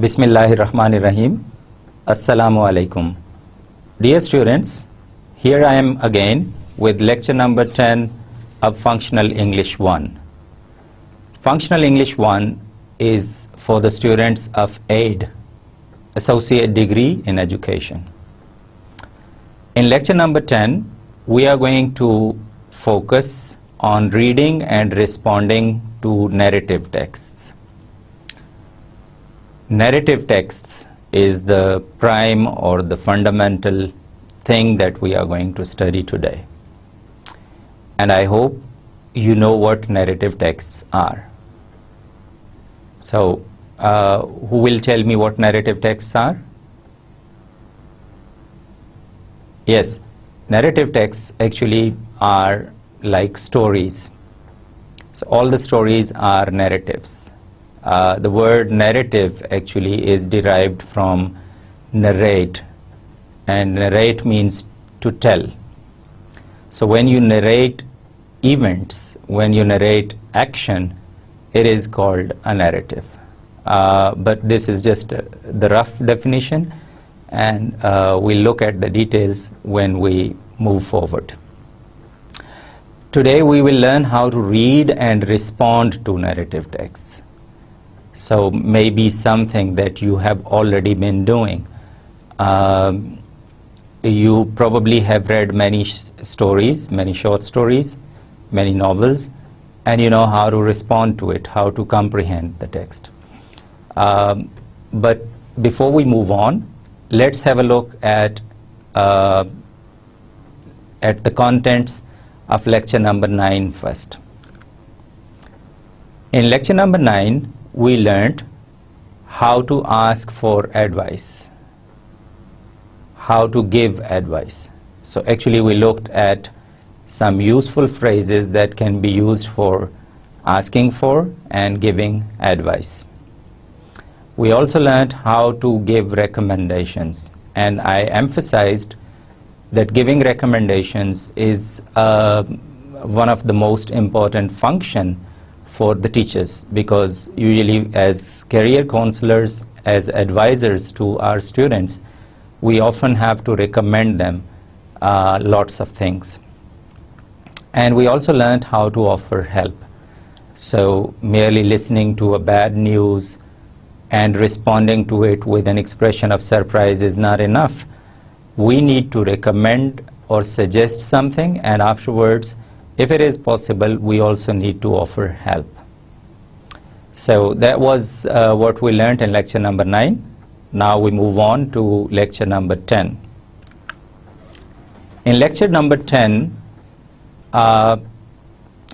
Bismillahirrahmanirrahim. Assalamu alaikum. Dear students, here I am again with lecture number 10 of Functional English 1. Functional English 1 is for the students of AID, Associate Degree in Education. In lecture number 10, we are going to focus on reading and responding to narrative texts. Narrative texts is the prime or the fundamental thing that we are going to study today. And I hope you know what narrative texts are. So, who will tell me what narrative texts are? Yes, narrative texts actually are like stories. So all the stories are narratives. The word narrative actually is derived from narrate, and narrate means to tell. So when you narrate events, when you narrate action, it is called a narrative. But this is just the rough definition, and we'll look at the details when we move forward. Today we will learn how to read and respond to narrative texts. So maybe something that you have already been doing. You probably have read many stories, many short stories, many novels, and you know how to respond to it, how to comprehend the text. But before we move on, let's have a look at the contents of lecture number 9 first. In lecture number 9, we learned how to ask for advice, how to give advice. So actually we looked at some useful phrases that can be used for asking for and giving advice. We also learned how to give recommendations, and I emphasized that giving recommendations is one of the most important function for the teachers, because usually as career counselors, as advisors to our students, we often have to recommend them lots of things. And we also learned how to offer help. So merely listening to a bad news and responding to it with an expression of surprise is not enough. We need to recommend or suggest something, and afterwards, if it is possible, we also need to offer help. So that was what we learned in lecture number 9. Now we move on to lecture number 10. In lecture number 10,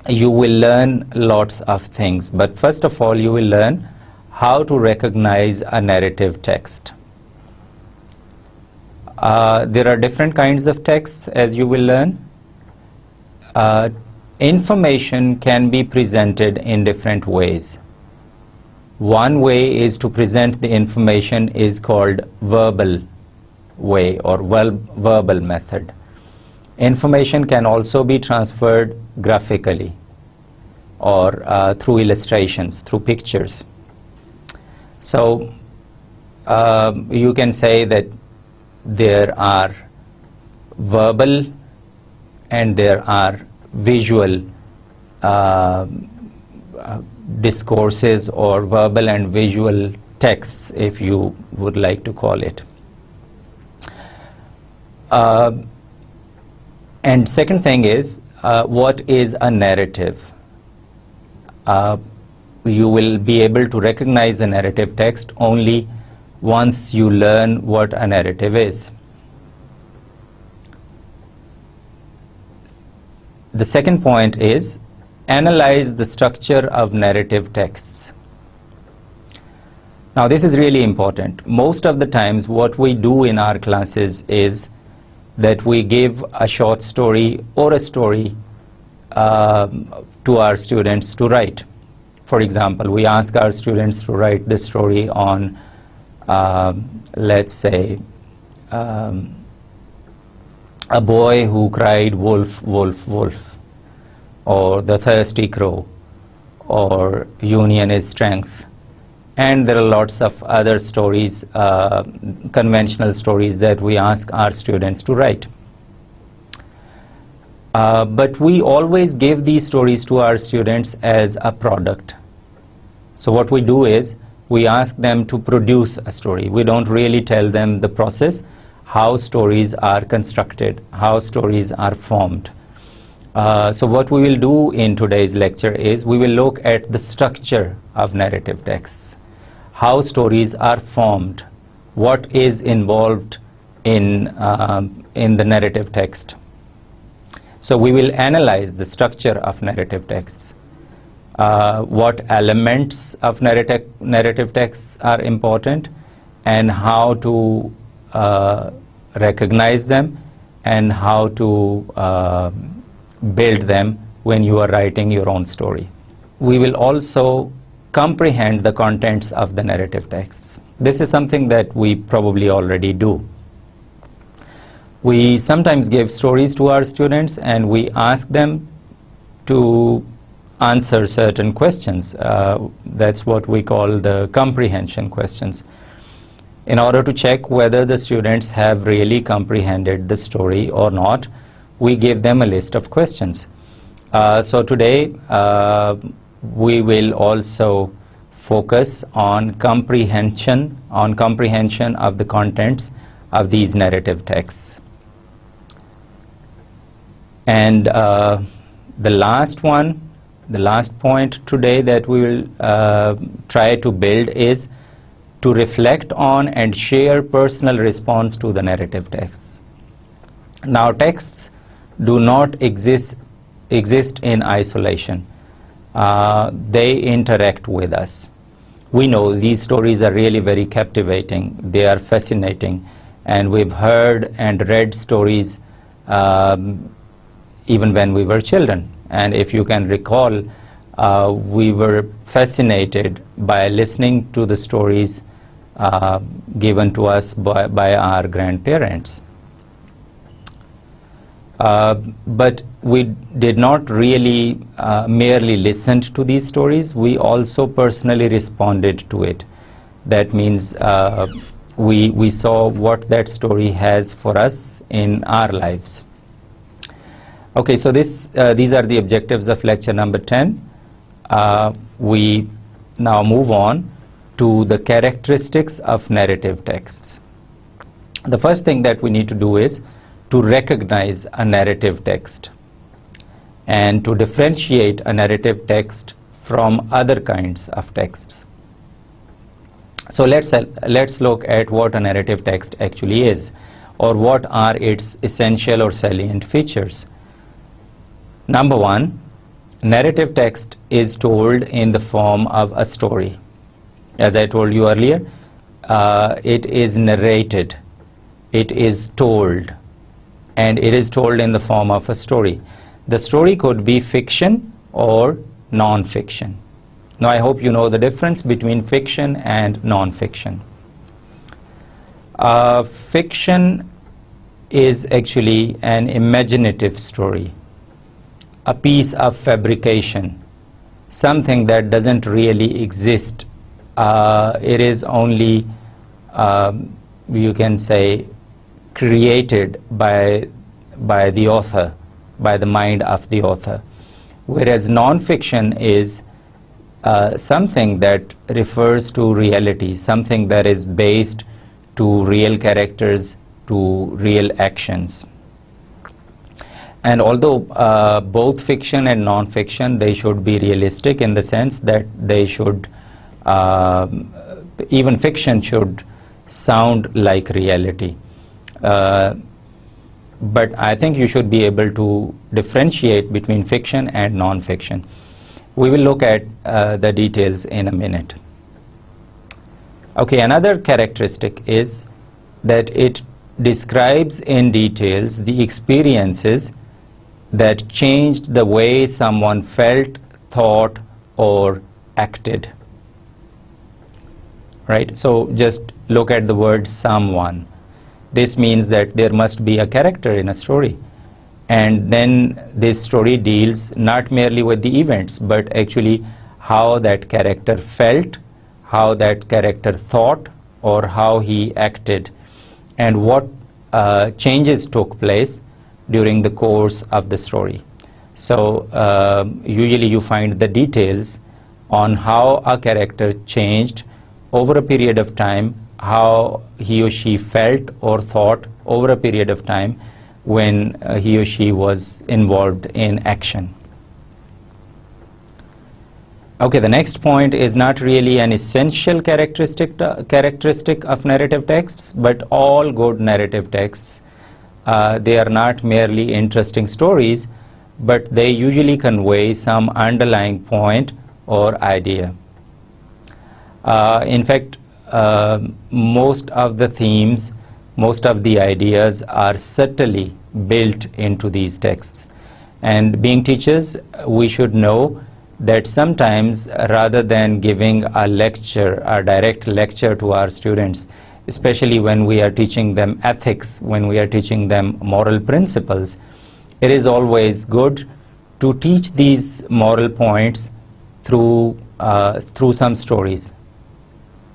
you will learn lots of things, but first of all, you will learn how to recognize a narrative text. There are different kinds of texts, as you will learn. Information can be presented in different ways. One way is to present the information is called verbal way or verbal method. Information can also be transferred graphically or through illustrations, through pictures. So you can say that there are verbal and there are visual discourses, or verbal and visual texts, if you would like to call it. And second thing is, what is a narrative? You will be able to recognize a narrative text only once you learn what a narrative is. The second point is, analyze the structure of narrative texts. Now this is really important. Most of the times what we do in our classes is that we give a short story or a story to our students to write. For example, we ask our students to write the story on, let's say, a boy who cried wolf, wolf, wolf, or the thirsty crow, or union is strength, And there are lots of other stories, conventional stories that we ask our students to write. But we always give these stories to our students as a product. So what we do is we ask them to produce a story. We don't really tell them the process, how stories are constructed, how stories are formed. So what we will do in today's lecture is we will look at the structure of narrative texts, how stories are formed, what is involved in the narrative text. So we will analyze the structure of narrative texts, what elements of narrative texts are important, and how to recognize them, and how to build them when you are writing your own story. We will also comprehend the contents of the narrative texts. This is something that we probably already do. We sometimes give stories to our students and we ask them to answer certain questions. That's what we call the comprehension questions. In order to check whether the students have really comprehended the story or not, we give them a list of questions. So today we will also focus on comprehension of the contents of these narrative texts. And the last point today that we will try to build is to reflect on and share personal response to the narrative texts. Now, texts do not exist in isolation. They interact with us. We know these stories are really very captivating. They are fascinating, and we've heard and read stories even when we were children. And if you can recall, we were fascinated by listening to the stories given to us by our grandparents. But we did not really merely listen to these stories, we also personally responded to it. That means we saw what that story has for us in our lives. Okay, so these are the objectives of lecture number 10. We now move on to the characteristics of narrative texts. The first thing that we need to do is to recognize a narrative text and to differentiate a narrative text from other kinds of texts. So let's look at what a narrative text actually is, or what are its essential or salient features. Number one, narrative text is told in the form of a story. As I told you earlier, it is narrated, it is told, and it is told in the form of a story. The story could be fiction or non-fiction. Now, I hope you know the difference between fiction and non-fiction. Fiction is actually an imaginative story, a piece of fabrication, something that doesn't really exist. It is only, you can say, created by the author, by the mind of the author. Whereas non-fiction is something that refers to reality, something that is based to real characters, to real actions. And although both fiction and non-fiction, they should be realistic in the sense that they should, even fiction should sound like reality. But I think you should be able to differentiate between fiction and non-fiction. We will look at the details in a minute. Okay, another characteristic is that it describes in details the experiences that changed the way someone felt, thought, or acted. Right? So just look at the word someone. This means that there must be a character in a story. And then this story deals not merely with the events, but actually how that character felt, how that character thought or how he acted, and what changes took place during the course of the story. So usually you find the details on how a character changed over a period of time, how he or she felt or thought over a period of time when he or she was involved in action. Okay, the next point is not really an essential characteristic of narrative texts, but all good narrative texts, they are not merely interesting stories, but they usually convey some underlying point or idea. In fact, most of the themes, most of the ideas are subtly built into these texts. And being teachers, we should know that sometimes, rather than giving a lecture, a direct lecture to our students, especially when we are teaching them ethics, when we are teaching them moral principles, it is always good to teach these moral points through some stories.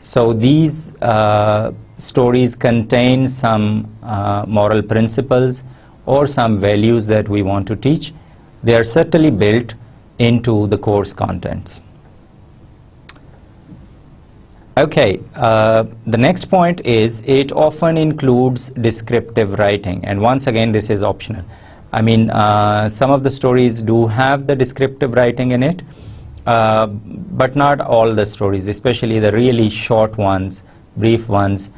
So these stories contain some moral principles or some values that we want to teach. They are certainly built into the course contents. Okay, the next point is it often includes descriptive writing, and once again this is optional. I mean, some of the stories do have the descriptive writing in it, but not all the stories, especially the really short ones, brief ones,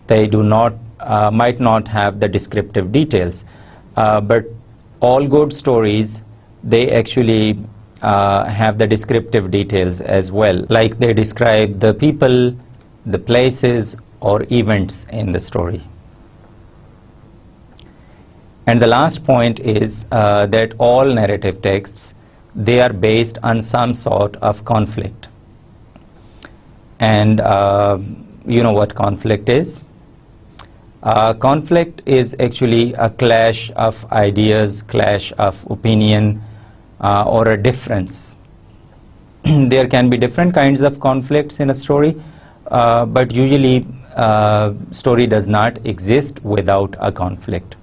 they do not, might not have the descriptive details. But all good stories, they actually have the descriptive details as well, like they describe the people, the places, or events in the story. And the last point is that all narrative texts, they are based on some sort of conflict. And you know what conflict is? Conflict is actually a clash of ideas, clash of opinion, or a difference. There can be different kinds of conflicts in a story, but usually story does not exist without a conflict.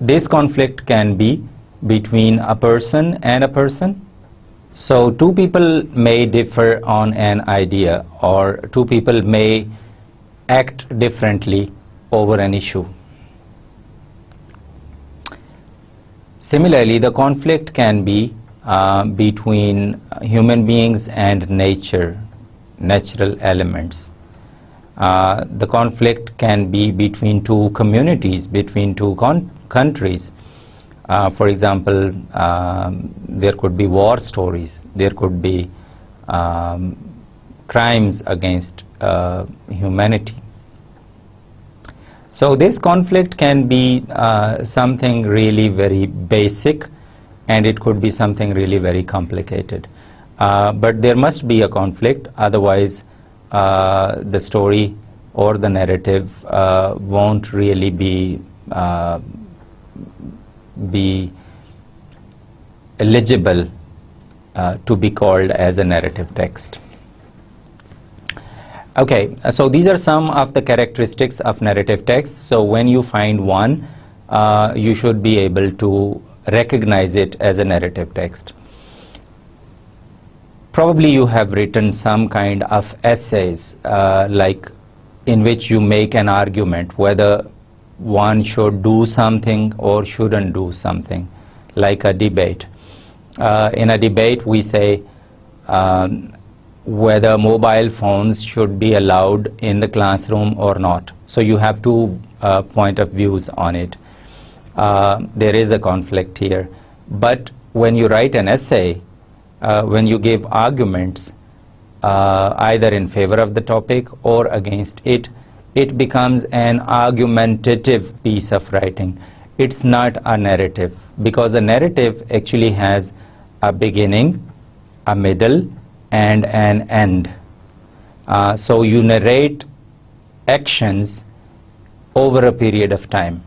This conflict can be between a person and a person. So two people may differ on an idea, or two people may act differently over an issue. Similarly, the conflict can be between human beings and nature, natural elements. The conflict can be between two communities, between two countries. For example, there could be war stories, there could be crimes against humanity. So this conflict can be something really very basic, and it could be something really very complicated. But there must be a conflict, otherwise the story or the narrative won't really be eligible to be called as a narrative text. Okay, so these are some of the characteristics of narrative texts. So when you find one, you should be able to recognize it as a narrative text. Probably you have written some kind of essays, like in which you make an argument whether one should do something or shouldn't do something, like a debate. In a debate, we say whether mobile phones should be allowed in the classroom or not. So you have two point of views on it. There is a conflict here. But when you write an essay, when you give arguments either in favor of the topic or against it, it becomes an argumentative piece of writing. It's not a narrative, because a narrative actually has a beginning, a middle, and an end. So you narrate actions over a period of time.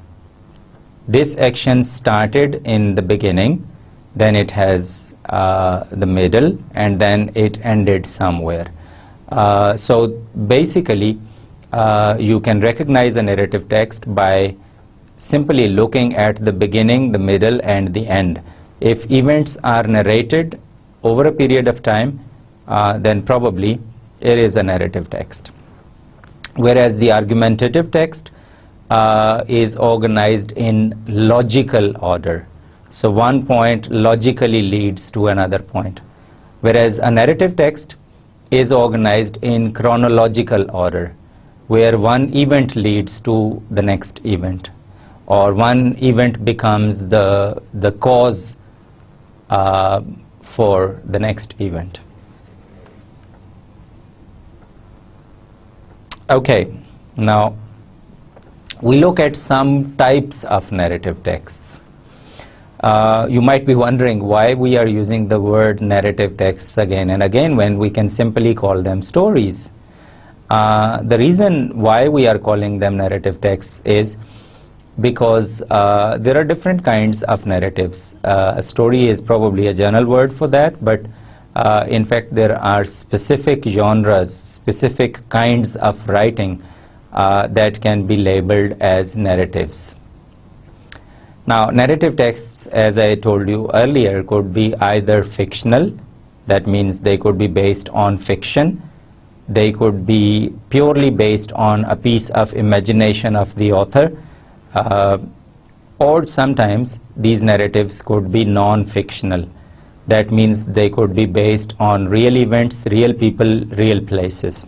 This action started in the beginning, then it has the middle, and then it ended somewhere. So basically, you can recognize a narrative text by simply looking at the beginning, the middle, and the end. If events are narrated over a period of time, then probably it is a narrative text. Whereas the argumentative text is organized in logical order. So one point logically leads to another point. Whereas a narrative text is organized in chronological order, where one event leads to the next event, or one event becomes the cause for the next event. Okay, now we look at some types of narrative texts. You might be wondering why we are using the word narrative texts again and again when we can simply call them stories. The reason why we are calling them narrative texts is because there are different kinds of narratives. A story is probably a general word for that, but in fact there are specific genres, specific kinds of writing that can be labeled as narratives. Now, narrative texts, as I told you earlier, could be either fictional, that means they could be based on fiction, they could be purely based on a piece of imagination of the author, or sometimes these narratives could be non-fictional. That means they could be based on real events, real people, real places.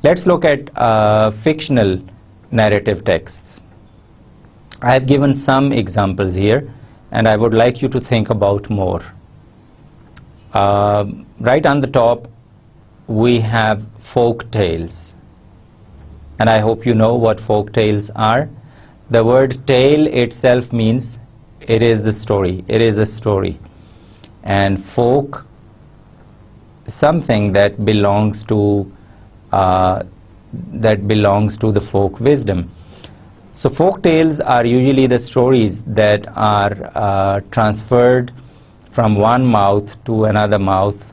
Let's look at fictional narrative texts. I have given some examples here, and I would like you to think about more. Right on the top, we have folk tales, and I hope you know what folk tales are. The word tale itself means it is the story, it is a story, and folk, something that belongs to the folk wisdom. So folk tales are usually the stories that are transferred from one mouth to another mouth,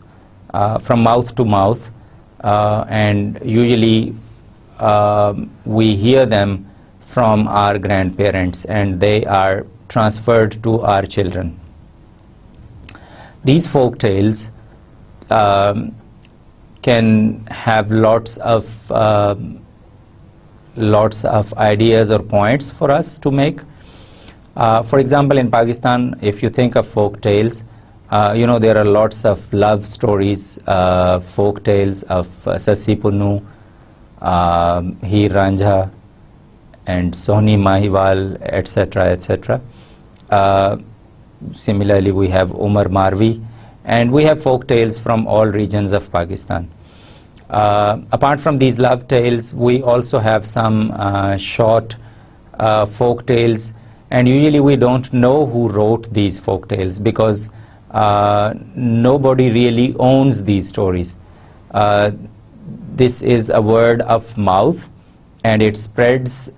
from mouth to mouth, and usually we hear them from our grandparents, and they are transferred to our children. These folk tales can have lots of ideas or points for us to make. For example, in Pakistan, if you think of folk tales, you know, there are lots of love stories, folk tales of Sassi Punnu, Heer Ranjha, and Sohni Mahiwal, etc., etc. Similarly, we have Umar Marvi, and we have folk tales from all regions of Pakistan. Apart from these love tales, we also have some short folk tales, and usually we don't know who wrote these folk tales because nobody really owns these stories. This is a word of mouth, and it spreads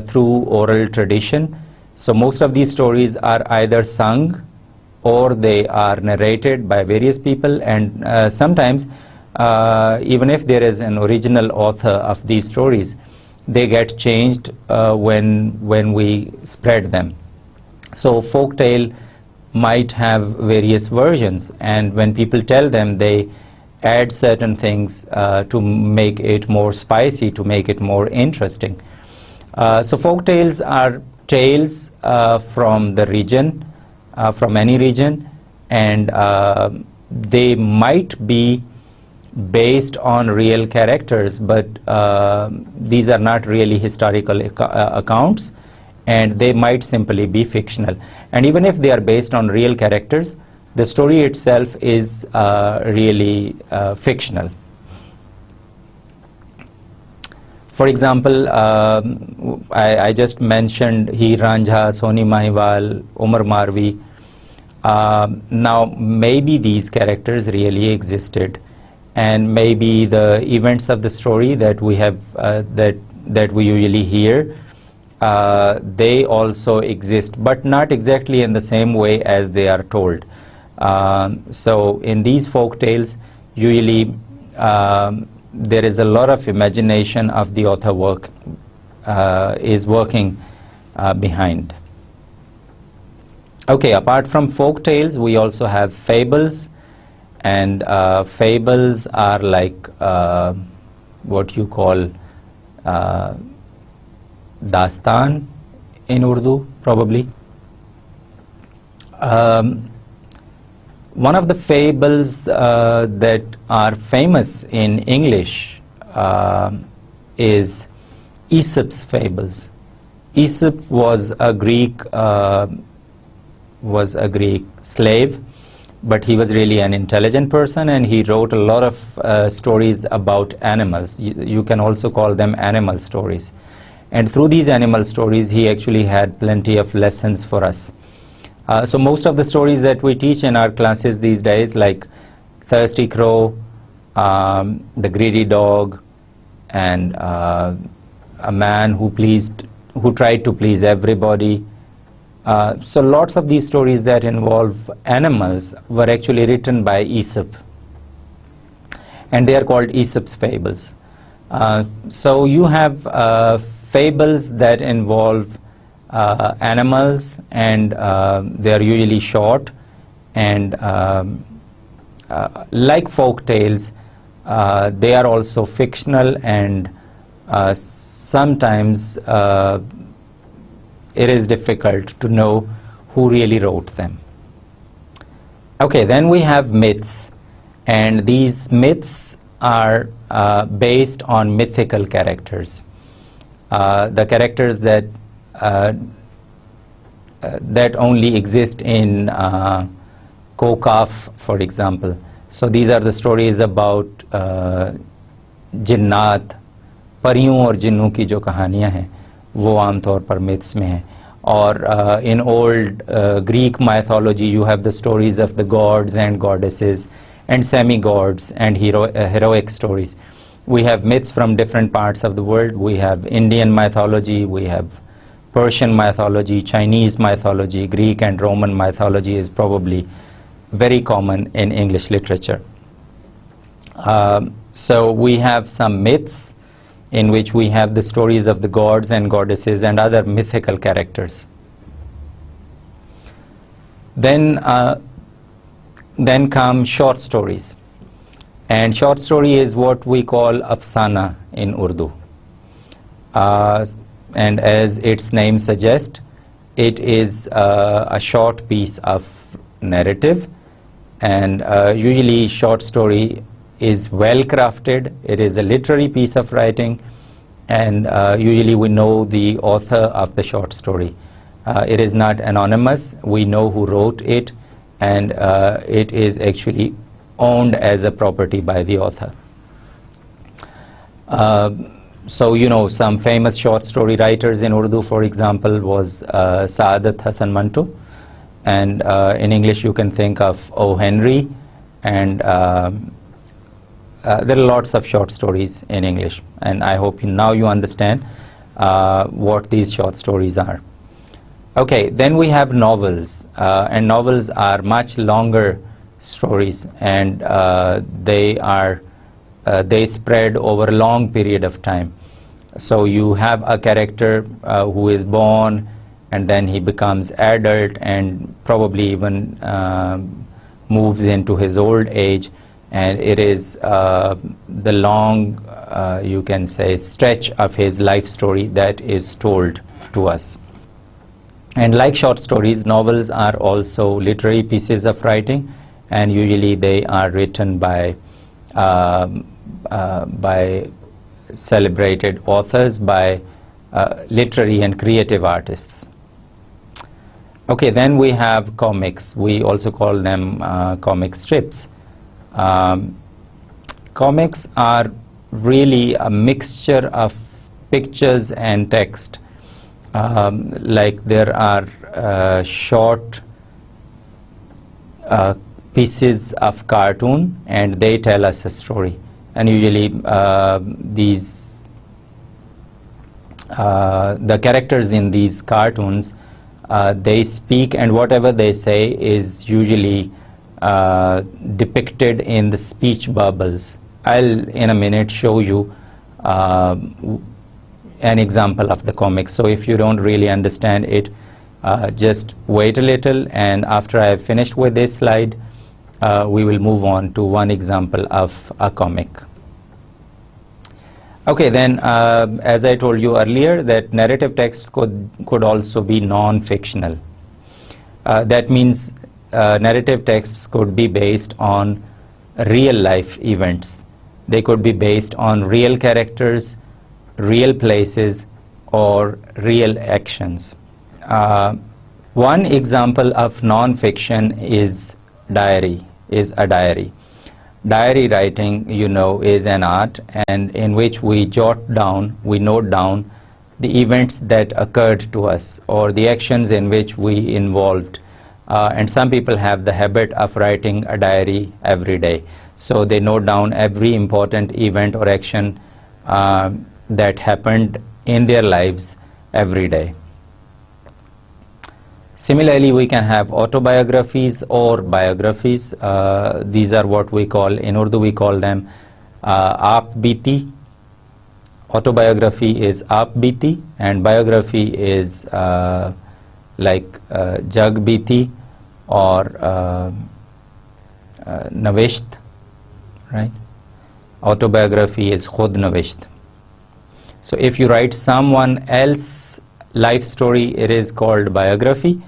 through oral tradition. So most of these stories are either sung or they are narrated by various people, and sometimes even if there is an original author of these stories, they get changed when we spread them. So folktale might have various versions, and when people tell them, they add certain things to make it more spicy, to make it more interesting. So folk tales are tales from the region, from any region, and they might be based on real characters, but these are not really historical accounts, and they might simply be fictional. And even if they are based on real characters, the story itself is really fictional. For example, I just mentioned Heer Ranjha, Sohni Mahiwal, Umar Marvi. Now, maybe these characters really existed, and maybe the events of the story that we have, that we usually hear, they also exist, but not exactly in the same way as they are told. So in these folk tales, usually there is a lot of imagination of the author is working behind. Okay, apart from folk tales, we also have fables, and fables are like what you call dastan in Urdu, probably. One of the fables that are famous in English is Aesop's fables. Aesop was a Greek slave, but he was really an intelligent person, and he wrote a lot of stories about animals. You can also call them animal stories. And through these animal stories, he actually had plenty of lessons for us. So most of the stories that we teach in our classes these days, like Thirsty Crow, The Greedy Dog, and A Man who tried to please everybody. So lots of these stories that involve animals were actually written by Aesop, and they are called Aesop's fables. So you have fables that involve animals, and they are usually short, and like folk tales, they are also fictional, and sometimes it is difficult to know who really wrote them. Okay, then we have myths, and these myths are based on mythical characters. The characters that only exist in Kokaf, for example. So these are the stories about जिन्नात, परियों और जिन्नों की जो कहानियाँ हैं, वो आमतौर पर myths में हैं. Or in old Greek mythology, you have the stories of the gods and goddesses and semi-gods and heroic stories. We have myths from different parts of the world. We have Indian mythology, we have Persian mythology, Chinese mythology, Greek and Roman mythology is probably very common in English literature. So we have some myths in which we have the stories of the gods and goddesses and other mythical characters. Then come short stories. And short story is what we call afsana in Urdu. And as its name suggests, it is a short piece of narrative, and usually short story is well crafted. It is a literary piece of writing, and usually we know the author of the short story. It is not anonymous. We know who wrote it, and it is actually owned as a property by the author. So you know, some famous short story writers in Urdu, for example, was Saadat Hasan Manto, and in English you can think of O. Henry, and there are lots of short stories in English, and I hope now you understand what these short stories are. Okay, then we have novels, and novels are much longer stories, and they spread over a long period of time. So you have a character who is born, and then he becomes adult and probably even moves into his old age, and it is the long, you can say, stretch of his life story that is told to us. And like short stories, novels are also literary pieces of writing, and usually they are written by celebrated authors, by literary and creative artists. Okay, then we have comics. We also call them comic strips. Comics are really a mixture of pictures and text. Like there are short pieces of cartoon, and they tell us a story. And usually the characters in these cartoons, they speak, and whatever they say is usually depicted in the speech bubbles. I'll in a minute show you an example of the comic. So if you don't really understand it, just wait a little, and after I have finished with this slide, we will move on to one example of a comic. Okay, then as I told you earlier, that narrative texts could also be non-fictional. That means narrative texts could be based on real life events. They could be based on real characters, real places, or real actions. One example of non-fiction is a diary. Diary writing, you know, is an art, and in which we note down the events that occurred to us or the actions in which we involved. And some people have the habit of writing a diary every day. So they note down every important event or action that happened in their lives every day. Similarly, we can have autobiographies or biographies. These are what we call, in Urdu we call them aap biti. Autobiography is aap biti, and biography is like jag biti or navisht, right? Autobiography is khud navisht. So if you write someone else's life story, it is called biography.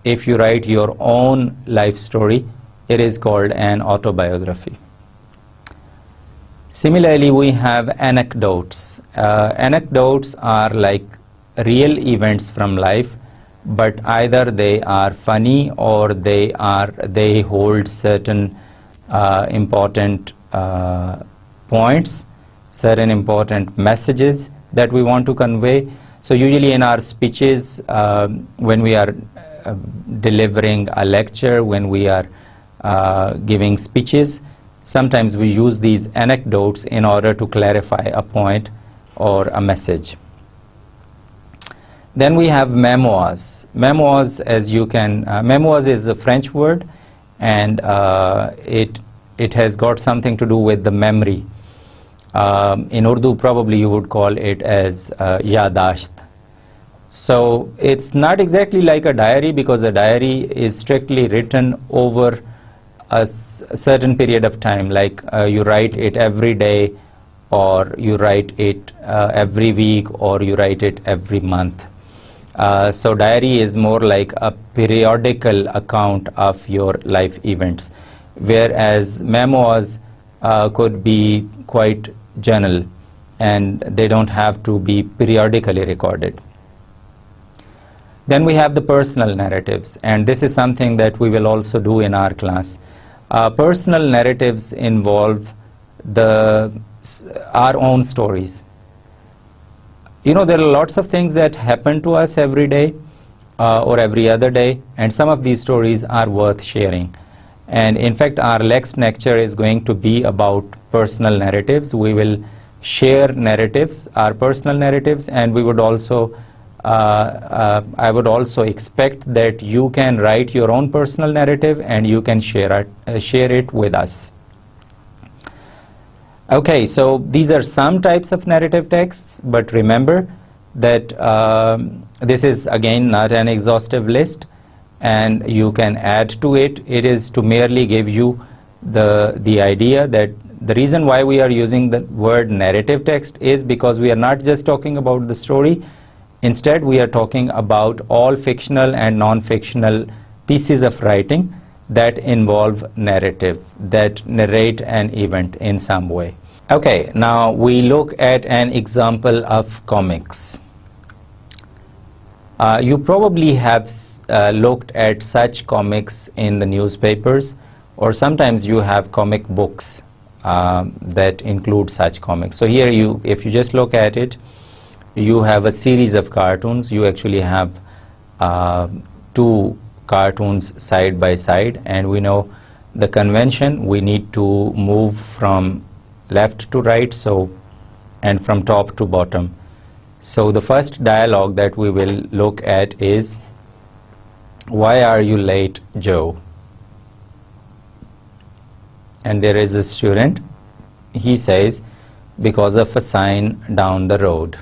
If you write your own life story, it is called an autobiography. Similarly, we have anecdotes. Anecdotes are like real events from life, but either they are funny or they hold certain important points, certain important messages that we want to convey. So usually in our speeches, when we are delivering a lecture, when we are giving speeches, sometimes we use these anecdotes in order to clarify a point or a message. Then we have memoirs. Memoirs, as you can, memoirs is a French word, and it has got something to do with the memory. In Urdu, probably you would call it as yadasht. So it's not exactly like a diary, because a diary is strictly written over a certain period of time, like you write it every day, or you write it every week, or you write it every month. So diary is more like a periodical account of your life events, whereas memoirs could be quite general, and they don't have to be periodically recorded. Then we have the personal narratives, and this is something that we will also do in our class. Personal narratives involve our own stories. You know, there are lots of things that happen to us every day or every other day, and some of these stories are worth sharing. And in fact, our next lecture is going to be about personal narratives. We will share narratives, our personal narratives, and we would also, I would also expect that you can write your own personal narrative and you can share it with us. Okay, so these are some types of narrative texts, but remember that this is again not an exhaustive list, and you can add to it. It is to merely give you the idea that the reason why we are using the word narrative text is because we are not just talking about the story. Instead, we are talking about all fictional and non-fictional pieces of writing that involve narrative, that narrate an event in some way. Okay, now we look at an example of comics. You probably have looked at such comics in the newspapers, or sometimes you have comic books that include such comics. So here if you just look at it, you have a series of cartoons. You actually have two cartoons side by side, and we know the convention. We need to move from left to right, and from top to bottom. So the first dialogue that we will look at is, "Why are you late, Joe?" and there is a student. He says, because of a sign down the road.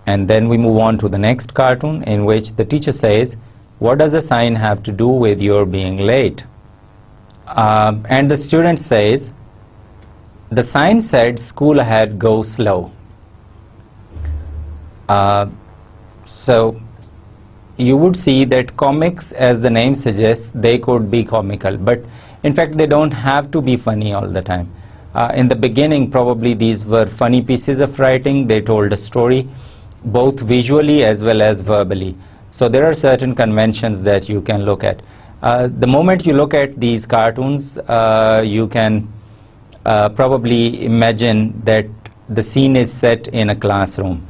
And then we move on to the next cartoon, in which the teacher says, what does a sign have to do with your being late? And the student says, the sign said school ahead, go slow. So you would see that comics, as the name suggests, they could be comical, but in fact they don't have to be funny all the time. In the beginning, probably these were funny pieces of writing. They told a story both visually as well as verbally. So there are certain conventions that you can look at. The moment you look at these cartoons, you can probably imagine that the scene is set in a classroom.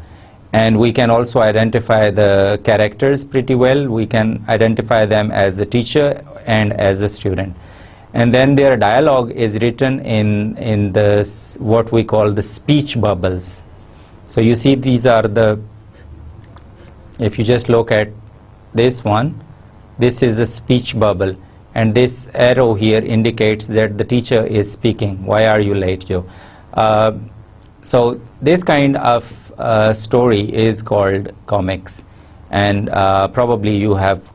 And we can also identify the characters pretty well. We can identify them as a teacher and as a student. And then their dialogue is written in the what we call the speech bubbles. So you see, these are the, if you just look at this one, this is a speech bubble, and this arrow here indicates that the teacher is speaking. Why are you late, Joe? So this kind of story is called comics, and probably you have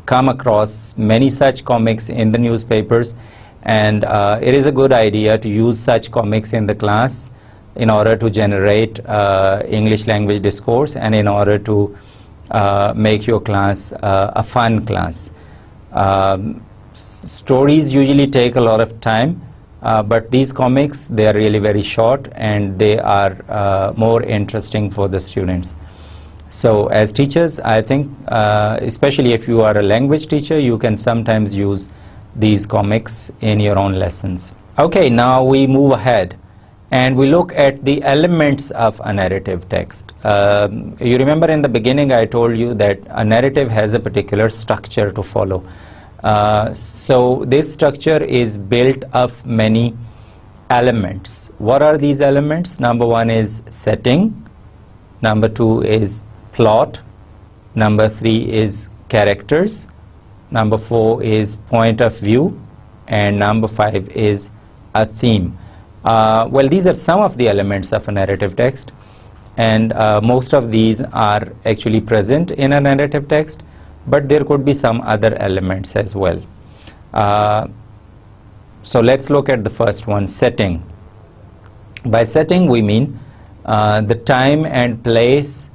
come across many such comics in the newspapers, and it is a good idea to use such comics in the class in order to generate English language discourse, and in order to make your class a fun class. Stories usually take a lot of time, but these comics, they are really very short, and they are more interesting for the students. So as teachers, I think, especially if you are a language teacher, you can sometimes use these comics in your own lessons. Okay, now we move ahead and we look at the elements of a narrative text. You remember in the beginning I told you that a narrative has a particular structure to follow. So this structure is built of many elements. What are these elements? Number one is setting, number two is plot, number three is characters, number four is point of view, and number five is a theme. Well, these are some of the elements of a narrative text, and most of these are actually present in a narrative text, but there could be some other elements as well. So let's look at the first one, setting. By setting we mean the time and place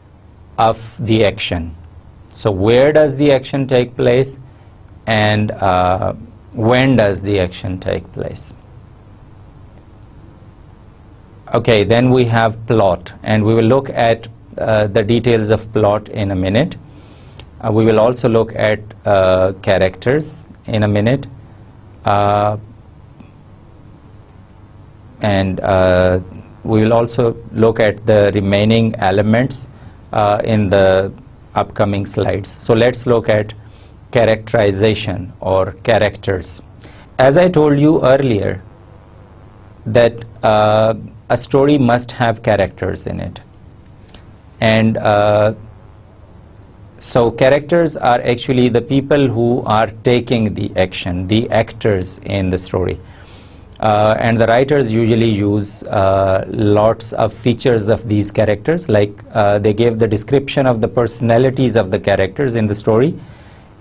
of the action. So where does the action take place, and when does the action take place? Okay, then we have plot, and we will look at the details of plot in a minute. We will also look at characters in a minute, and we will also look at the remaining elements in the upcoming slides. So let's look at characterization or characters. As I told you earlier, that a story must have characters in it, and so characters are actually the people who are taking the action, the actors in the story. And the writers usually use lots of features of these characters, like they give the description of the personalities of the characters in the story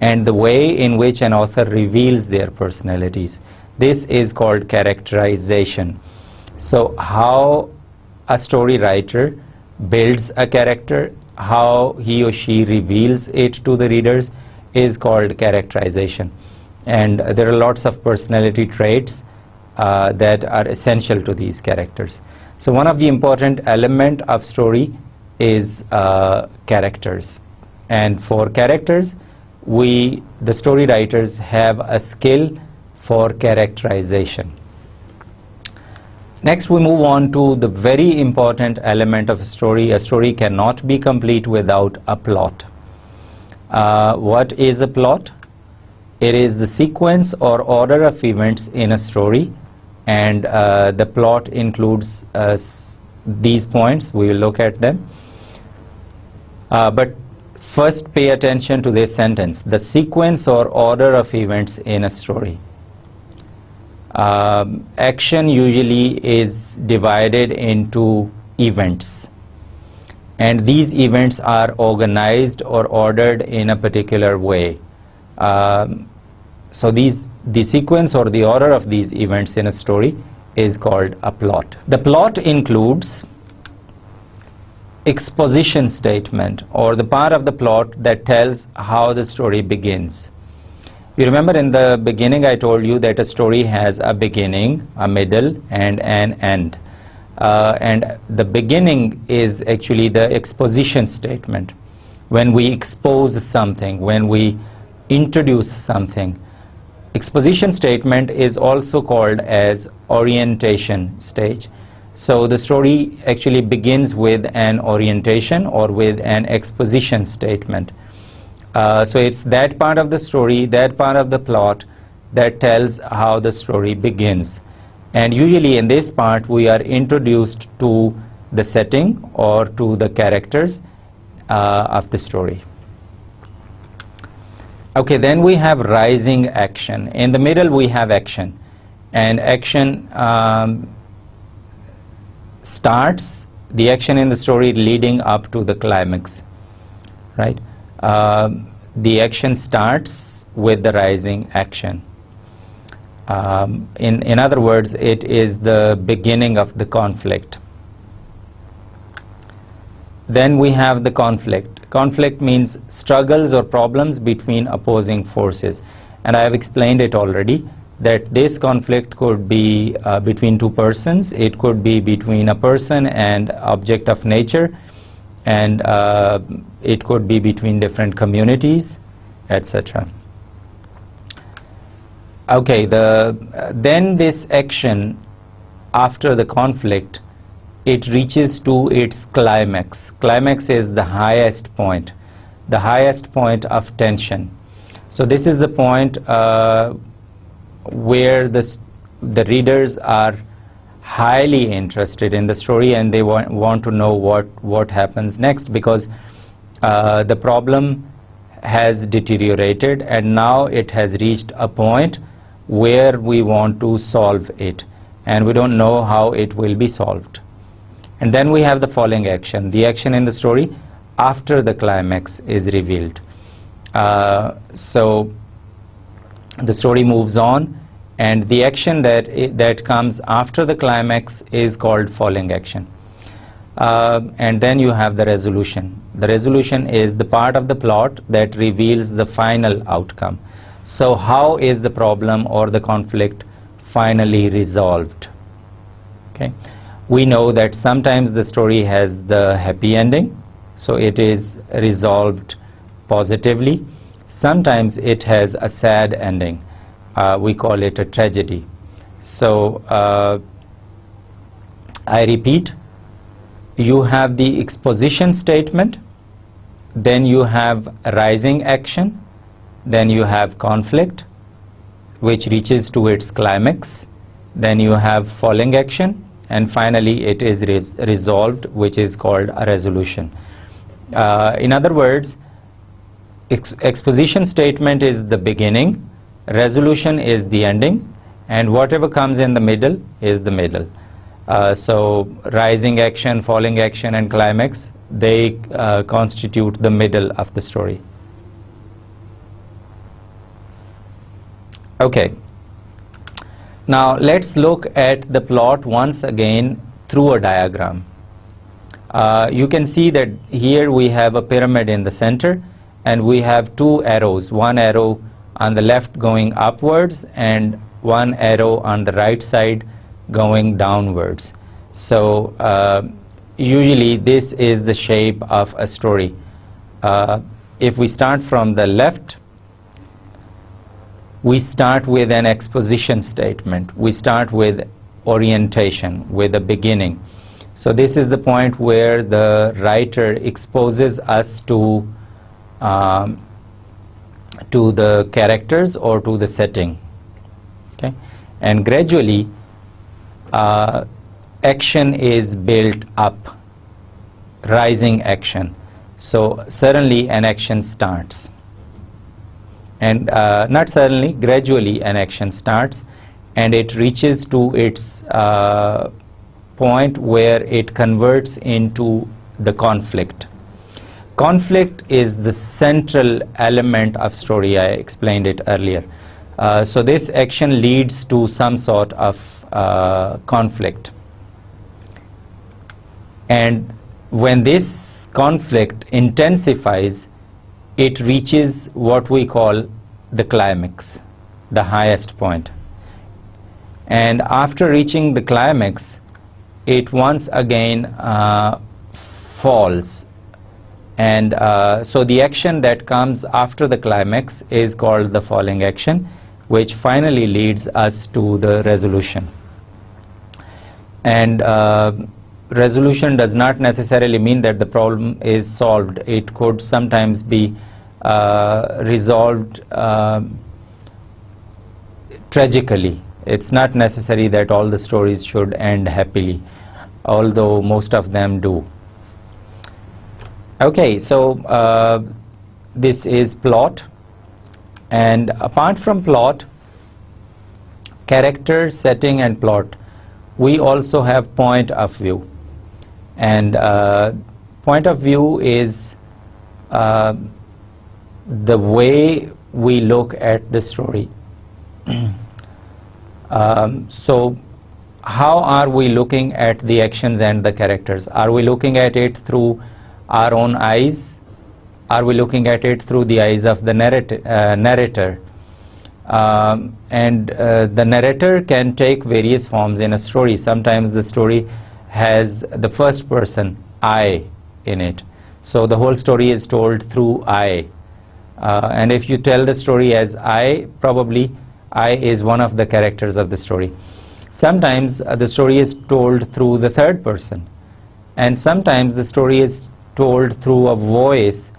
and the way in which an author reveals their personalities. This is called characterization. So how a story writer builds a character, how he or she reveals it to the readers, is called characterization. And there are lots of personality traits that are essential to these characters. So one of the important element of story is characters. And for characters, the story writers have a skill for characterization. Next, we move on to the very important element of a story. A story cannot be complete without a plot. What is a plot? It is the sequence or order of events in a story, and the plot includes these points. We will look at them. But first, pay attention to this sentence: the sequence or order of events in a story. Action usually is divided into events, and these events are organized or ordered in a particular way. So the sequence or the order of these events in a story is called a plot. The plot includes exposition statement, or the part of the plot that tells how the story begins. You remember in the beginning I told you that a story has a beginning, a middle, and an end. And the beginning is actually the exposition statement. When we expose something, when we introduce something. Exposition statement is also called as orientation stage. So the story actually begins with an orientation or with an exposition statement. So it's that part of the story, that part of the plot that tells how the story begins. And usually in this part we are introduced to the setting or to the characters of the story. Okay, then we have rising action. In the middle we have action, and action starts the action in the story leading up to the climax, right? The action starts with the rising action. In other words, it is the beginning of the conflict. Then we have the conflict. Conflict means struggles or problems between opposing forces, and I have explained it already that this conflict could be between two persons, it could be between a person and object of nature, and it could be between different communities, etc. Okay, then this action after the conflict, it reaches to its climax. Climax is the highest point of tension. So this is the point where the readers are highly interested in the story, and they want to know what happens next, because the problem has deteriorated and now it has reached a point where we want to solve it, and we don't know how it will be solved. And then we have the falling action, the action in the story after the climax is revealed. So the story moves on, and the action that comes after the climax is called falling action. And then you have the resolution. The resolution is the part of the plot that reveals the final outcome. So how is the problem or the conflict finally resolved? Okay. We know that sometimes the story has the happy ending, so it is resolved positively. Sometimes it has a sad ending. We call it a tragedy. So I repeat, you have the exposition statement, then you have rising action, then you have conflict which reaches to its climax, then you have falling action, and finally it is resolved, which is called a resolution. In other words, exposition statement is the beginning, resolution is the ending, and whatever comes in the middle is the middle. So rising action, falling action, and climax, they constitute the middle of the story. Okay. Now let's look at the plot once again through a diagram. You can see that here we have a pyramid in the center, and we have two arrows, one arrow on the left going upwards and one arrow on the right side going downwards. So usually this is the shape of a story. If we start from the left, we start with an exposition statement. We start with orientation, with a beginning. So this is the point where the writer exposes us to the characters or to the setting. Okay? And gradually action is built up, rising action. So suddenly an action starts. And not suddenly, gradually an action starts and it reaches to its point where it converts into the conflict. Conflict is the central element of story. I explained it earlier. So this action leads to some sort of conflict. And when this conflict intensifies, it reaches what we call the climax, the highest point. And after reaching the climax, it once again falls. And so the action that comes after the climax is called the falling action, which finally leads us to the resolution. And resolution does not necessarily mean that the problem is solved. It could sometimes be resolved tragically. It's not necessary that all the stories should end happily, although most of them do. Okay, so this is plot, and apart from plot, character, setting and plot, we also have point of view. And point of view is the way we look at the story. So how are we looking at the actions and the characters? Are we looking at it through our own eyes? Are we looking at it through the eyes of the narrator? And the narrator can take various forms in a story. Sometimes the story has the first person, I, in it. So the whole story is told through I. And if you tell the story as I, probably I is one of the characters of the story. Sometimes the story is told through the third person. And sometimes the story is told through a voice,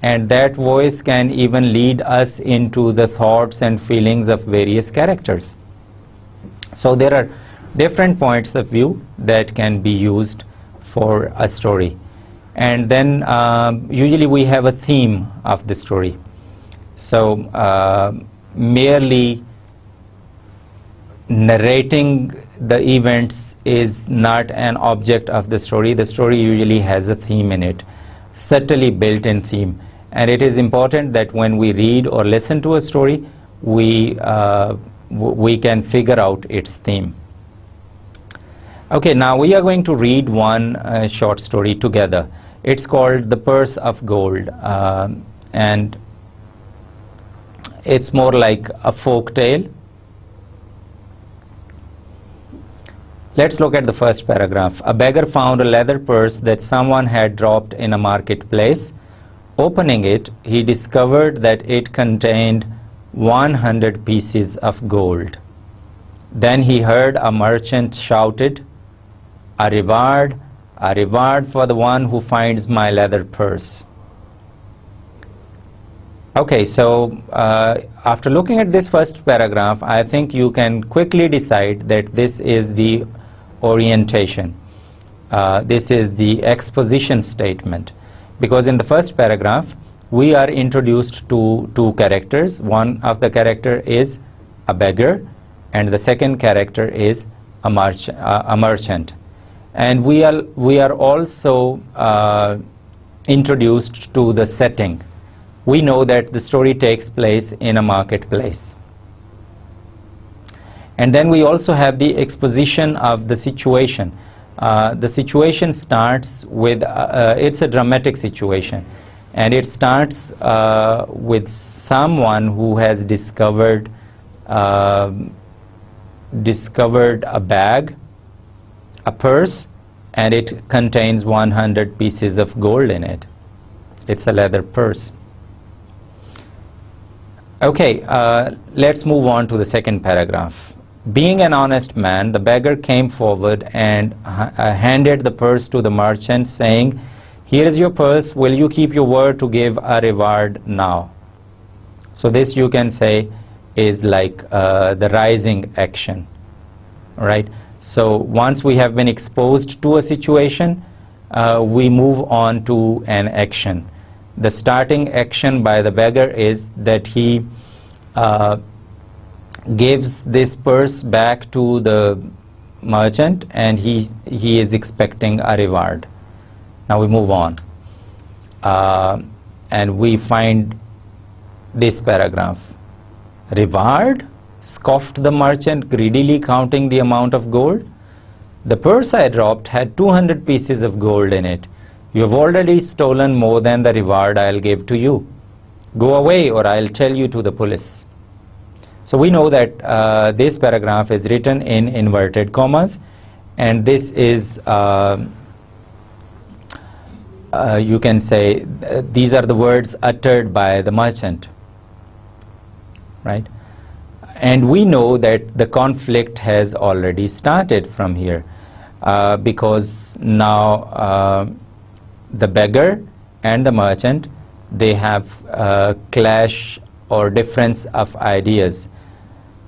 and that voice can even lead us into the thoughts and feelings of various characters. So there are different points of view that can be used for a story. And then usually we have a theme of the story. So merely narrating the events is not an object of the story. The story usually has a theme in it, subtly built-in theme. And it is important that when we read or listen to a story, we can figure out its theme. Okay, now we are going to read one short story together. It's called The Purse of Gold, and it's more like a folk tale. Let's look at the first paragraph. A beggar found a leather purse that someone had dropped in a marketplace. Opening it, he discovered that it contained 100 pieces of gold. Then he heard a merchant shouted, a reward for the one who finds my leather purse." Okay, so after looking at this first paragraph, I think you can quickly decide that this is the orientation. This is the exposition statement. Because in the first paragraph, we are introduced to two characters. One of the character is a beggar, and the second character is a merchant. And we are also introduced to the setting. We know that the story takes place in a marketplace. And then we also have the exposition of the situation. The situation starts with, it's a dramatic situation. And it starts with someone who has discovered a bag, a purse, and it contains 100 pieces of gold in it. It's a leather purse. Okay, let's move on to the second paragraph. Being an honest man, the beggar came forward and handed the purse to the merchant, saying, "Here is your purse. Will you keep your word to give a reward now?" So this, you can say, is like the rising action, right? So once we have been exposed to a situation, we move on to an action. The starting action by the beggar is that he gives this purse back to the merchant, and he is expecting a reward. Now we move on, and we find this paragraph. Reward? Scoffed the merchant, greedily counting the amount of gold. The purse I dropped had 200 pieces of gold in it. You have already stolen more than the reward I'll give to you. Go away, or I'll tell you to the police. So we know that this paragraph is written in inverted commas, and this is, you can say, these are the words uttered by the merchant, right? And we know that the conflict has already started from here, because now the beggar and the merchant, they have a clash or difference of ideas.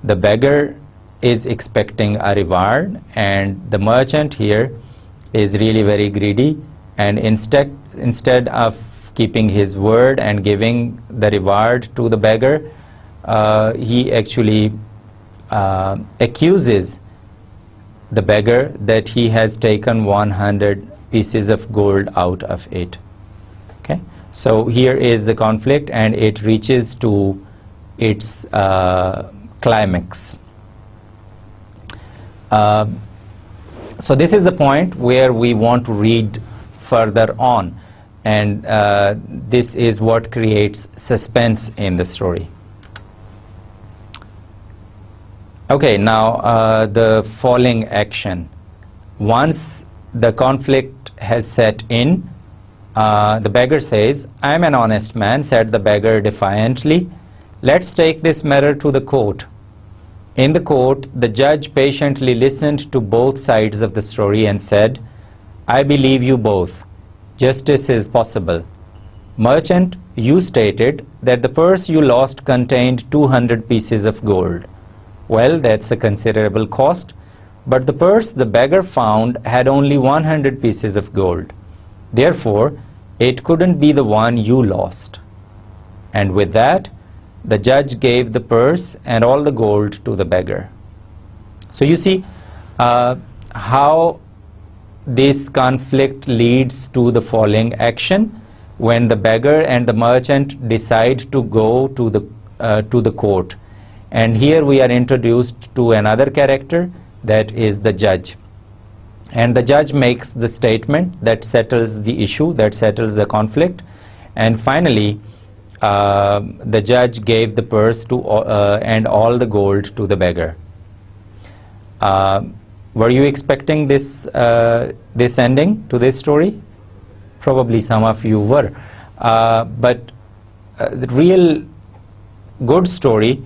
The beggar is expecting a reward, and the merchant here is really very greedy, and instead of keeping his word and giving the reward to the beggar, he actually accuses the beggar that he has taken 100 pieces of gold out of it. Okay, so here is the conflict, and it reaches to its climax. So this is the point where we want to read further on, and this is what creates suspense in the story. Okay, now the falling action. Once the conflict has set in, the beggar says, "I'm an honest man," said the beggar defiantly. "Let's take this matter to the court." In the court, the judge patiently listened to both sides of the story and said, "I believe you both. Justice is possible. Merchant, you stated that the purse you lost contained 200 pieces of gold. Well, that's a considerable cost, but the purse the beggar found had only 100 pieces of gold. Therefore, it couldn't be the one you lost." And with that, the judge gave the purse and all the gold to the beggar. So you see how this conflict leads to the falling action when the beggar and the merchant decide to go to the court. And here we are introduced to another character, that is the judge. And the judge makes the statement that settles the issue, that settles the conflict. And finally, the judge gave the purse to and all the gold to the beggar. Were you expecting this this ending to this story? Probably some of you were. But the real good story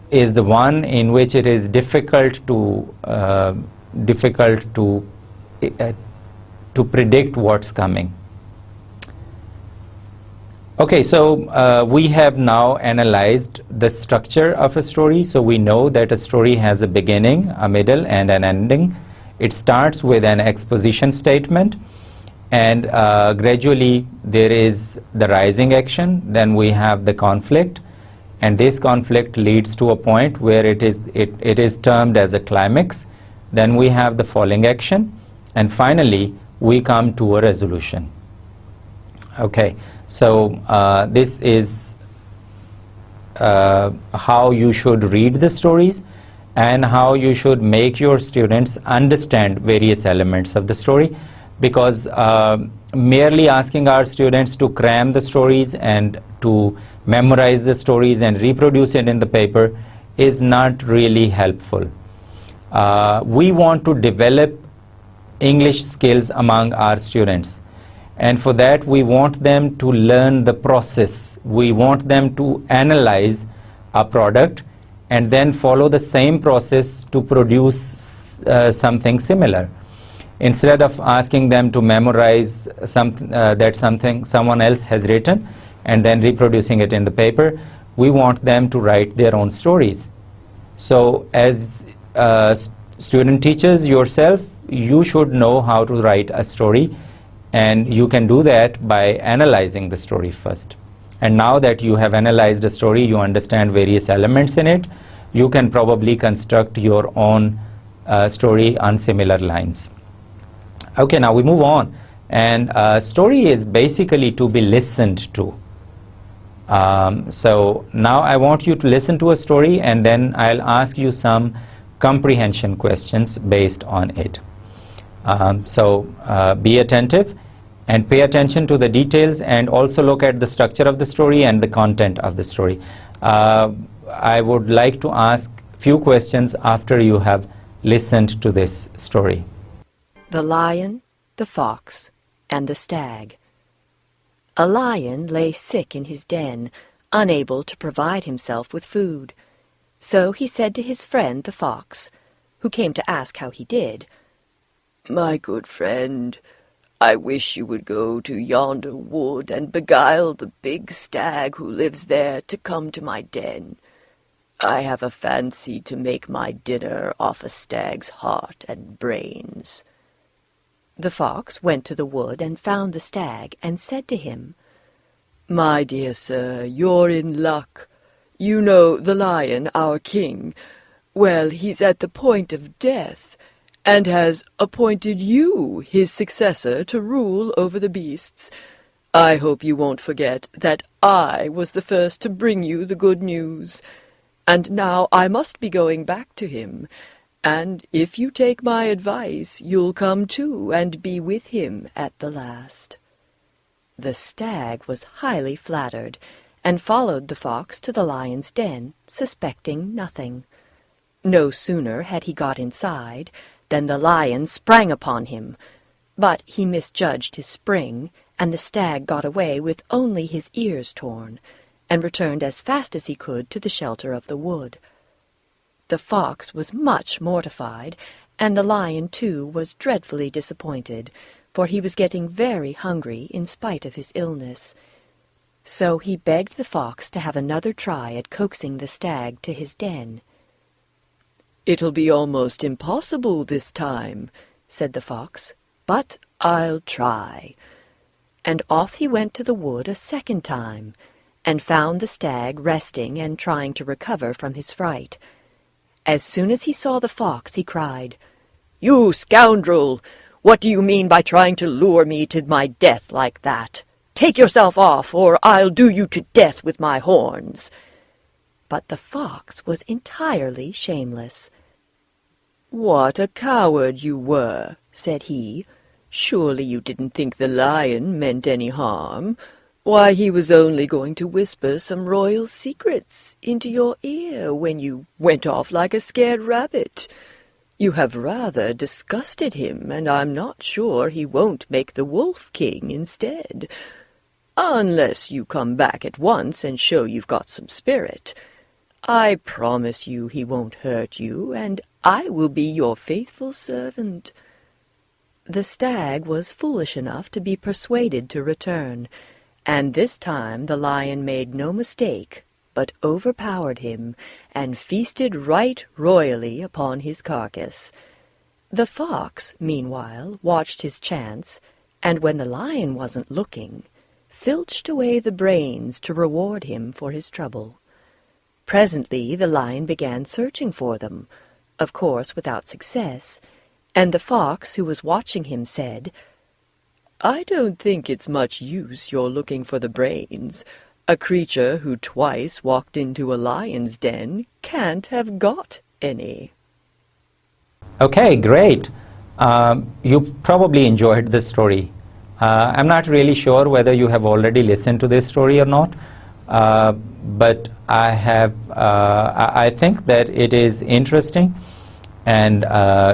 is the one in which it is difficult to predict what's coming. Okay, so we have now analyzed the structure of a story. So we know that a story has a beginning, a middle, and an ending. It starts with an exposition statement, and gradually there is the rising action. Then we have the conflict, and this conflict leads to a point where it is termed as a climax. Then we have the falling action, and finally we come to a resolution. Okay, so this is how you should read the stories and how you should make your students understand various elements of the story, because merely asking our students to cram the stories and to memorize the stories and reproduce it in the paper is not really helpful. We want to develop English skills among our students, and for that we want them to learn the process. We want them to analyze a product and then follow the same process to produce something similar. Instead of asking them to memorize something someone else has written and then reproducing it in the paper, we want them to write their own stories. So as student teachers yourself, you should know how to write a story, and you can do that by analyzing the story first. And now that you have analyzed a story, you understand various elements in it, you can probably construct your own story on similar lines. Okay, now we move on. And story is basically to be listened to. So now I want you to listen to a story, and then I'll ask you some comprehension questions based on it. Be attentive and pay attention to the details, and also look at the structure of the story and the content of the story. I would like to ask few questions after you have listened to this story. The Lion, the Fox, and the Stag. A lion lay sick in his den, unable to provide himself with food. So he said to his friend the fox, who came to ask how he did, "My good friend, I wish you would go to yonder wood and beguile the big stag who lives there to come to my den. I have a fancy to make my dinner off a stag's heart and brains." The fox went to the wood and found the stag, and said to him, "My dear sir, you're in luck. You know the lion, our king. Well, he's at the point of death, and has appointed you his successor to rule over the beasts. I hope you won't forget that I was the first to bring you the good news. And now I must be going back to him, and if you take my advice, you'll come too and be with him at the last." The stag was highly flattered, and followed the fox to the lion's den, suspecting nothing. No sooner had he got inside than the lion sprang upon him, but he misjudged his spring, and the stag got away with only his ears torn, and returned as fast as he could to the shelter of the wood. The fox was much mortified, and the lion too was dreadfully disappointed, for he was getting very hungry in spite of his illness. So he begged the fox to have another try at coaxing the stag to his den. "It'll be almost impossible this time," said the fox, "but I'll try." And off he went to the wood a second time, and found the stag resting and trying to recover from his fright. As soon as he saw the fox, he cried, "You scoundrel! What do you mean by trying to lure me to my death like that? Take yourself off, or I'll do you to death with my horns." But the fox was entirely shameless. "What a coward you were," said he. "Surely you didn't think the lion meant any harm. Why, he was only going to whisper some royal secrets into your ear when you went off like a scared rabbit. You have rather disgusted him, and I'm not sure he won't make the Wolf King instead. Unless you come back at once and show you've got some spirit. I promise you he won't hurt you, and I will be your faithful servant." The stag was foolish enough to be persuaded to return, and this time the lion made no mistake, but overpowered him, and feasted right royally upon his carcass. The fox, meanwhile, watched his chance, and when the lion wasn't looking, filched away the brains to reward him for his trouble. Presently the lion began searching for them, of course without success, and the fox, who was watching him, said, "I don't think it's much use your looking for the brains. A creature who twice walked into a lion's den can't have got any." Okay, great. You probably enjoyed this story. I'm not really sure whether you have already listened to this story or not, but I have. I think that it is interesting, and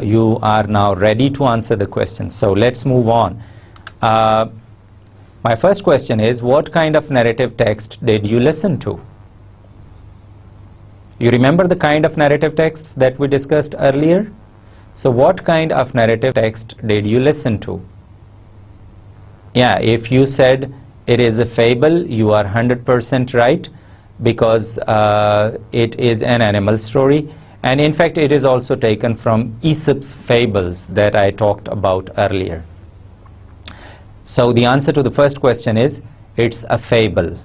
you are now ready to answer the questions. So let's move on. My first question is, what kind of narrative text did you listen to? You remember the kind of narrative texts that we discussed earlier? So what kind of narrative text did you listen to? Yeah, if you said it is a fable, you are 100% right, because it is an animal story. And in fact, it is also taken from Aesop's fables that I talked about earlier. So the answer to the first question is, it's a fable.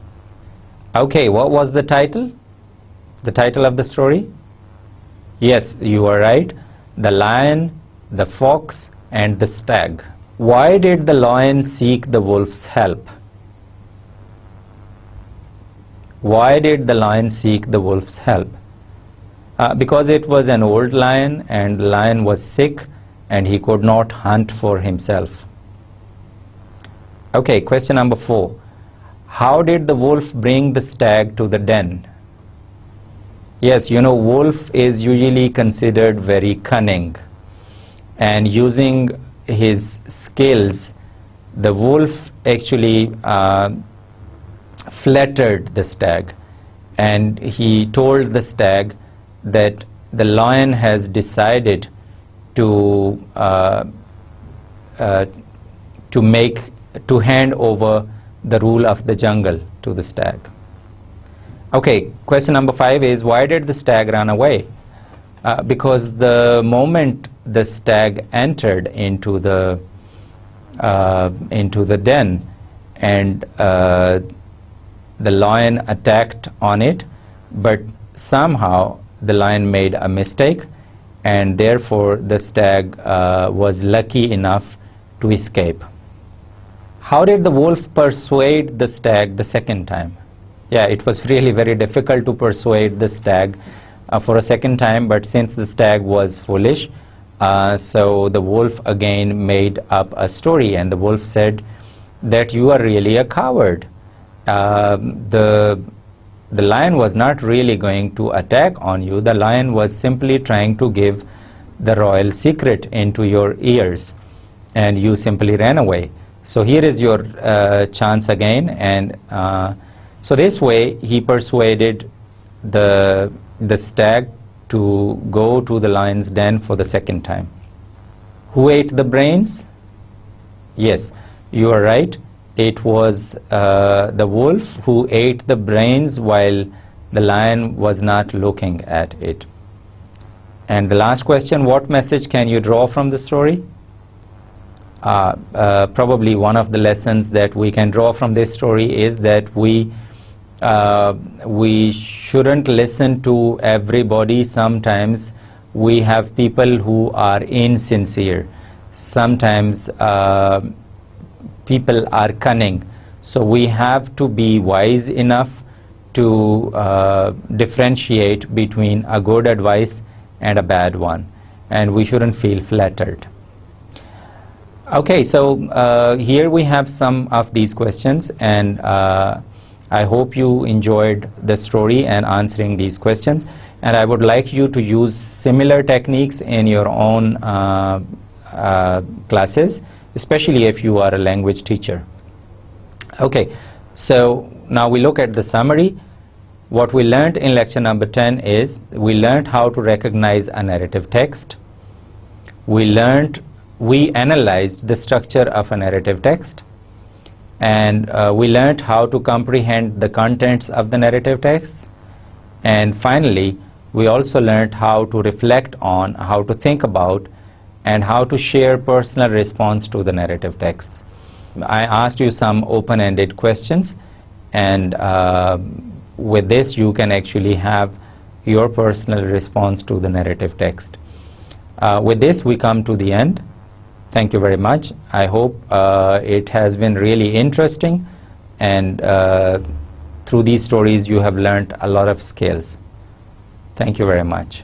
Okay, what was the title? The title of the story? Yes, you are right. The Lion, the Fox, and the Stag. Why did the lion seek the wolf's help? Why did the lion seek the wolf's help? Because it was an old lion, and the lion was sick and he could not hunt for himself. Okay, question number 4. How did the wolf bring the stag to the den? Yes, you know, wolf is usually considered very cunning, and using his skills, the wolf actually flattered the stag, and he told the stag that the lion has decided to hand over the rule of the jungle to the stag. Okay, question number 5 is, why did the stag run away? Because the moment the stag entered into the den, and the lion attacked on it, but somehow the lion made a mistake, and therefore the stag was lucky enough to escape. How did the wolf persuade the stag the second time? Yeah, it was really very difficult to persuade the stag for a second time, but since the stag was foolish, so the wolf again made up a story, and the wolf said that you are really a coward. The lion was not really going to attack on you. The lion was simply trying to give the royal secret into your ears, and you simply ran away. So here is your chance again, and so this way he persuaded the stag to go to the lion's den for the second time. Who ate the brains? Yes, you are right. It was the wolf who ate the brains while the lion was not looking at it. And the last question, what message can you draw from the story? Probably one of the lessons that we can draw from this story is that we shouldn't listen to everybody. Sometimes we have people who are insincere. Sometimes people are cunning. So we have to be wise enough to differentiate between a good advice and a bad one, and we shouldn't feel flattered. Okay, so here we have some of these questions, and I hope you enjoyed the story and answering these questions, and I would like you to use similar techniques in your own classes, especially if you are a language teacher. Okay, so now we look at the summary. What we learned in lecture number 10 is we learned how to recognize a narrative text. We analyzed the structure of a narrative text, and we learned how to comprehend the contents of the narrative texts. And finally, we also learned how to reflect on, how to think about, and how to share personal response to the narrative texts. I asked you some open-ended questions, and with this you can actually have your personal response to the narrative text. With this we come to the end. Thank you very much. I hope it has been really interesting, and through these stories you have learned a lot of skills. Thank you very much.